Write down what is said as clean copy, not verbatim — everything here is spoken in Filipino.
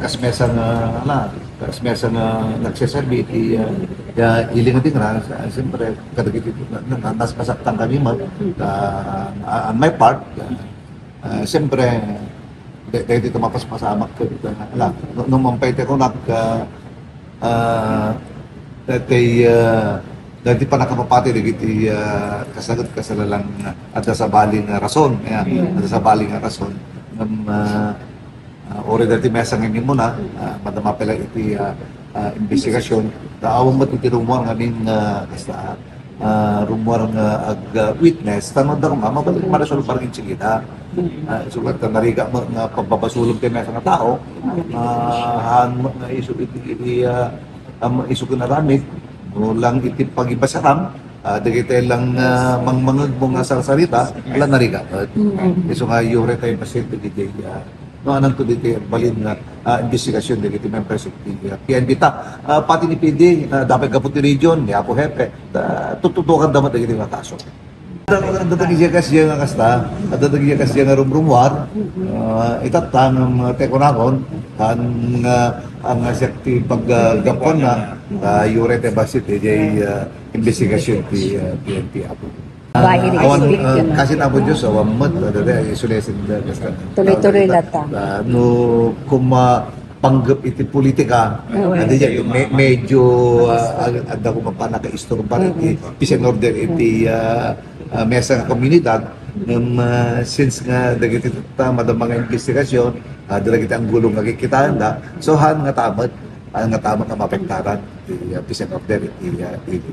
kasmesa nga nagsasabi iti iling din ra siyempre kadagiti nas kasaktan kami on my part siyempre dahil dito mapaspasamak ko nung mampayte ko dati pa nakapapati dagiti kasagot kasalalang at sa baling rason at sa baling rason ori dati mesa ngayon muna madama pala iti investigasyon daawang mo iti rumor nga ning rumor nga witness tanong daw mabalik marasul parang insigita sulat nariga mo nga pagbabasulong tayo mesa nga tao han nga isu iti isu ko naramit lang iti pagibasaram dagiti lang mangmangag mo nga sarita ala nariga isu nga yure tayo pasyente di no anang to dito balin na investigasyon dito members of the PNP pati ni PD dapat kaput ni region ni Apo Hepe tututukan dapat dito nga kaso datang iya kasi nga kasta datang iya kasi nga rumrumwar itatang tekonakon ang sekti paggapon na yure te basit di investigasyon ti PNP Apo kasi nabo Diyos awan mat isolation tuloy-tuloy lata no kuma panggap iti politika medyo ada ko mapanaka-istorbo iti peace and order iti mesa nga komunidad since nga dagiti madamang nga investigasyon dagiti ang gulong nga kikitaan so han nga tamat nga mapektaran iti peace and order iti